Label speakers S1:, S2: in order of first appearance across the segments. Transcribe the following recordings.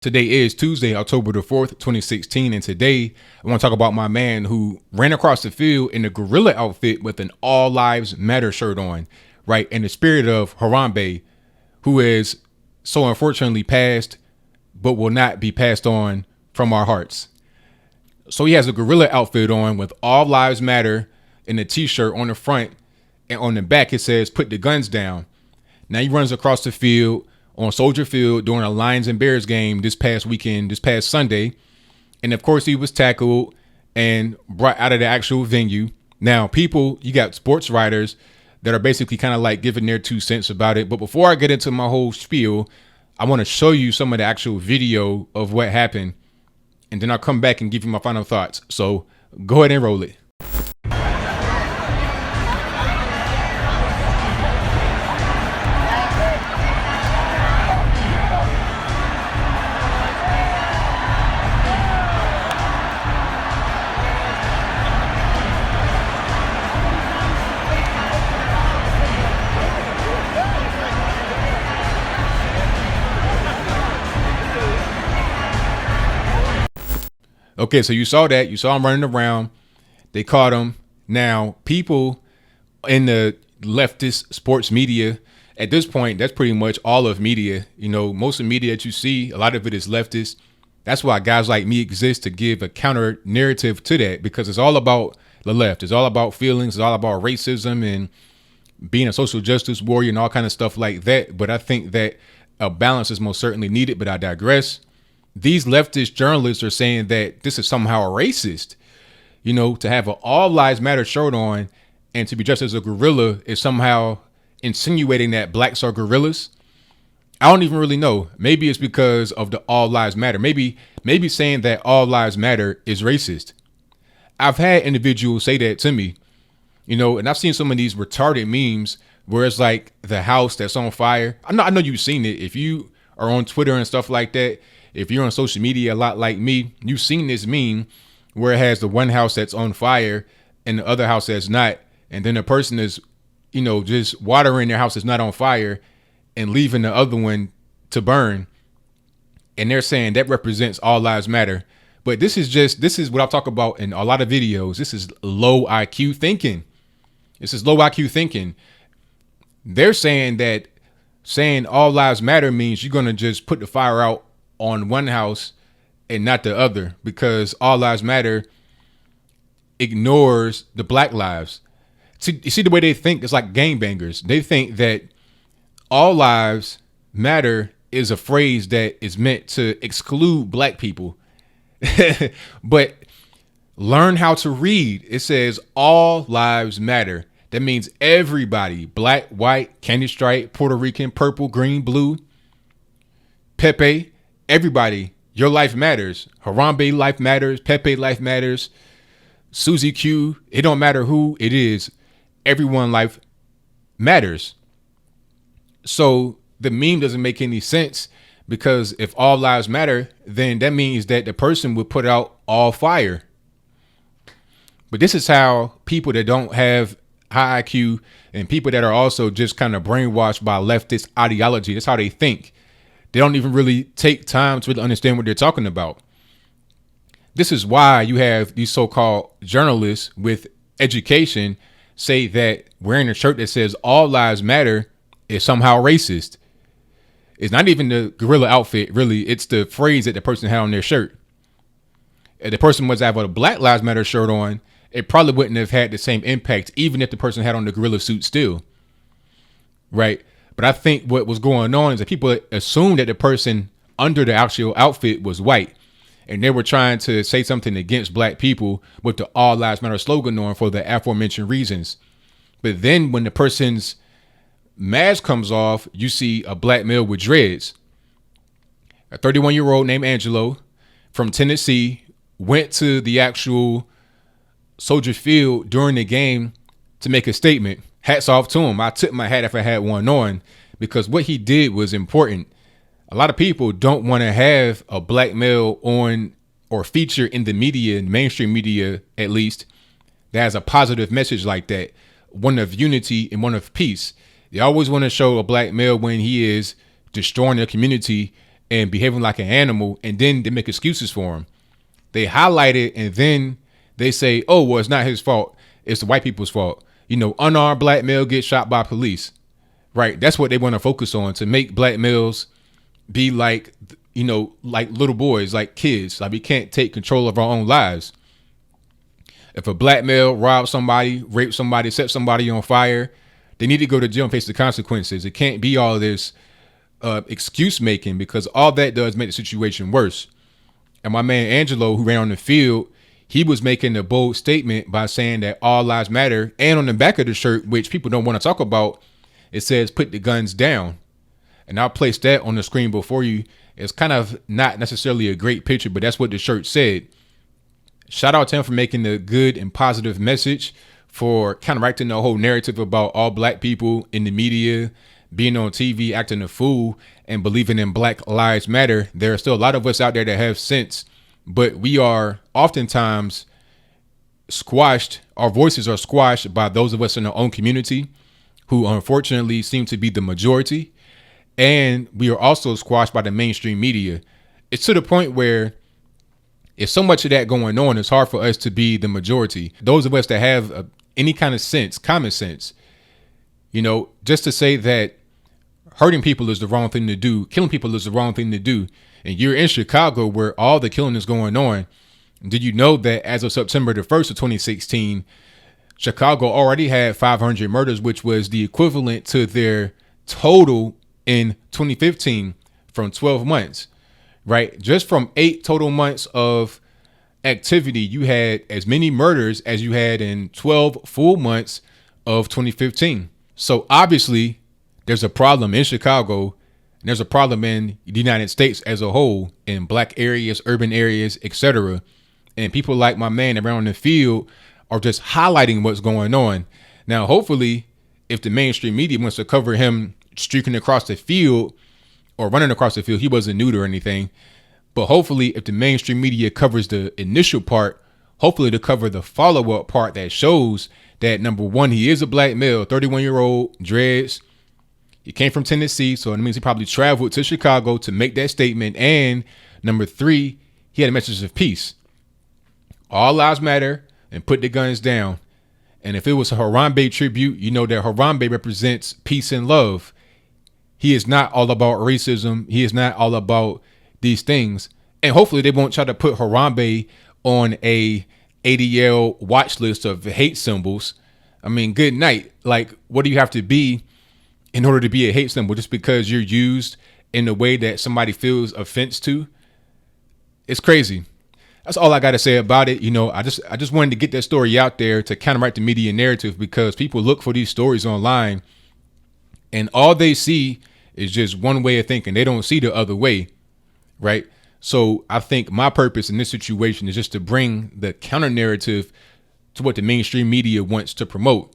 S1: Today is Tuesday, October the 4th, 2016, and today I want to talk about my man who ran across the field in a gorilla outfit with an All Lives Matter shirt on, right? In the spirit of Harambe, who is so unfortunately passed, but will not be passed on from our hearts. So he has a gorilla outfit on with All Lives Matter in a t-shirt on the front, and on the back it says, "Put the guns down." Now he runs across the field on Soldier Field during a Lions and Bears game this past Sunday. And of course he was tackled and brought out of the actual venue. Now you got sports writers that are basically kind of like giving their 2 cents about it. But before I get into my whole spiel, I want to show you some of the actual video of what happened. And then I'll come back and give you my final thoughts. So go ahead and roll it. Okay, so you saw him running around. They caught him. Now, people in the leftist sports media, at this point, that's pretty much all of media. You know, most of the media that you see, a lot of it is leftist. That's why guys like me exist, to give a counter narrative to that, because it's all about the left. It's all about feelings. It's all about racism and being a social justice warrior and all kind of stuff like that. But I think that a balance is most certainly needed, but I digress. These leftist journalists are saying that this is somehow racist, you know, to have an All Lives Matter shirt on and to be dressed as a gorilla is somehow insinuating that blacks are gorillas. I don't even really know. Maybe it's because of the All Lives Matter. Maybe saying that All Lives Matter is racist. I've had individuals say that to me, you know, and I've seen some of these retarded memes where it's like the house that's on fire. I know you've seen it. If you are on Twitter and stuff like that, if you're on social media a lot like me, you've seen this meme where it has the one house that's on fire and the other house that's not. And then the person is, you know, just watering their house that's not on fire and leaving the other one to burn. And they're saying that represents All Lives Matter. But this is what I'll talk about in a lot of videos. This is low IQ thinking. They're saying that saying All Lives Matter means you're going to just put the fire out on one house and not the other, because All Lives Matter ignores the black lives. You see the way they think? It's like gangbangers. They think that All Lives Matter is a phrase that is meant to exclude black people. But learn how to read. It says All Lives Matter. That means everybody, black, white, candy stripe, Puerto Rican, purple, green, blue, Pepe, everybody, your life matters. Harambe life matters. Pepe life matters. Susie Q, it don't matter who it is. Everyone life matters. So the meme doesn't make any sense, because if all lives matter, then that means that the person would put out all fire. But this is how people that don't have high IQ and people that are also just kind of brainwashed by leftist ideology, that's how they think. They don't even really take time to really understand what they're talking about. This is why you have these so-called journalists with education say that wearing a shirt that says All Lives Matter is somehow racist. It's not even the gorilla outfit, really. It's the phrase that the person had on their shirt. If the person was to have a Black Lives Matter shirt on, it probably wouldn't have had the same impact, even if the person had on the gorilla suit still. Right? But I think what was going on is that people assumed that the person under the actual outfit was white, and they were trying to say something against black people with the All Lives Matter slogan on for the aforementioned reasons. But then when the person's mask comes off, you see a black male with dreads. A 31-year-old named Angelo from Tennessee went to the actual Soldier Field during the game to make a statement. Hats off to him. I tip my hat if I had one on, because what he did was important. A lot of people don't want to have a black male on or feature in the media, mainstream media at least, that has a positive message like that, one of unity and one of peace. They always want to show a black male when he is destroying the community and behaving like an animal, and then they make excuses for him. They highlight it, and then they say, oh, well, it's not his fault. It's the white people's fault. Unarmed black male gets shot by police, right? That's what they want to focus on, to make black males be like, like little boys, like kids. Like, we can't take control of our own lives. If a black male robs somebody, rapes somebody, sets somebody on fire, they need to go to jail and face the consequences. It can't be all this excuse making, because all that does make the situation worse. And my man Angelo, who ran on the field, he was making a bold statement by saying that all lives matter. And on the back of the shirt, which people don't want to talk about, it says, put the guns down. And I'll place that on the screen before you. It's kind of not necessarily a great picture, but that's what the shirt said. Shout out to him for making a good and positive message, for counteracting the whole narrative about all black people in the media, being on TV, acting a fool, and believing in Black Lives Matter. There are still a lot of us out there that have sense, but we are oftentimes squashed. Our voices are squashed by those of us in our own community, who unfortunately seem to be the majority. And we are also squashed by the mainstream media. It's to the point where it's so much of that going on, it's hard for us to be the majority. Those of us that have any kind of sense, common sense, just to say that hurting people is the wrong thing to do, killing people is the wrong thing to do, and you're in Chicago where all the killing is going on. Did you know that as of September the 1st of 2016, Chicago already had 500 murders, which was the equivalent to their total in 2015 from 12 months, right? Just from 8 total months of activity, you had as many murders as you had in 12 full months of 2015. So obviously there's a problem in Chicago, and there's a problem in the United States as a whole, in black areas, urban areas, etc. And people like my man around the field are just highlighting what's going on. Now, hopefully, if the mainstream media wants to cover him streaking across the field or running across the field, he wasn't nude or anything. But hopefully, if the mainstream media covers the initial part, hopefully to cover the follow-up part that shows that, number one, he is a black male, 31-year-old, dreads. He came from Tennessee, so it means he probably traveled to Chicago to make that statement. And number 3, he had a message of peace. All lives matter, and put the guns down. And if it was a Harambe tribute, you know that Harambe represents peace and love. He is not all about racism. He is not all about these things. And hopefully they won't try to put Harambe on a ADL watch list of hate symbols. I mean, good night. Like, what do you have to be in order to be a hate symbol, just because you're used in a way that somebody feels offense to? It's crazy. That's all I got to say about it. I just wanted to get that story out there to counteract the media narrative, because people look for these stories online and all they see is just one way of thinking. They don't see the other way. Right. So I think my purpose in this situation is just to bring the counter narrative to what the mainstream media wants to promote.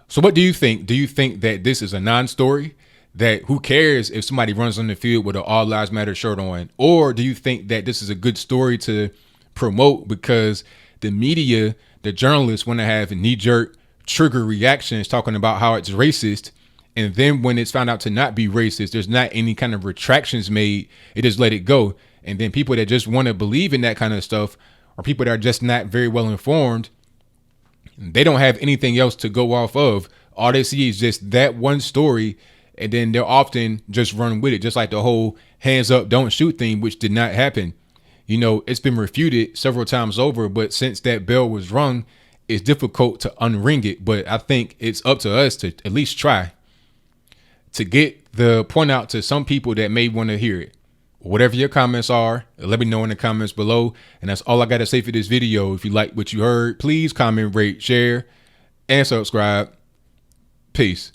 S1: So what do you think? Do you think that this is a non-story, that who cares if somebody runs on the field with an All Lives Matter shirt on? Or do you think that this is a good story to promote because the media, the journalists, want to have knee-jerk trigger reactions talking about how it's racist, and then when it's found out to not be racist, there's not any kind of retractions made. It just let it go. And then people that just want to believe in that kind of stuff, or people that are just not very well informed, they don't have anything else to go off of. All they see is just that one story, and then they'll often just run with it, just like the whole hands up, don't shoot thing, which did not happen. It's been refuted several times over, but since that bell was rung, it's difficult to unring it. But I think it's up to us to at least try to get the point out to some people that may want to hear it. Whatever your comments are, let me know in the comments below. And that's all I got to say for this video. If you like what you heard, please comment, rate, share, and subscribe. Peace.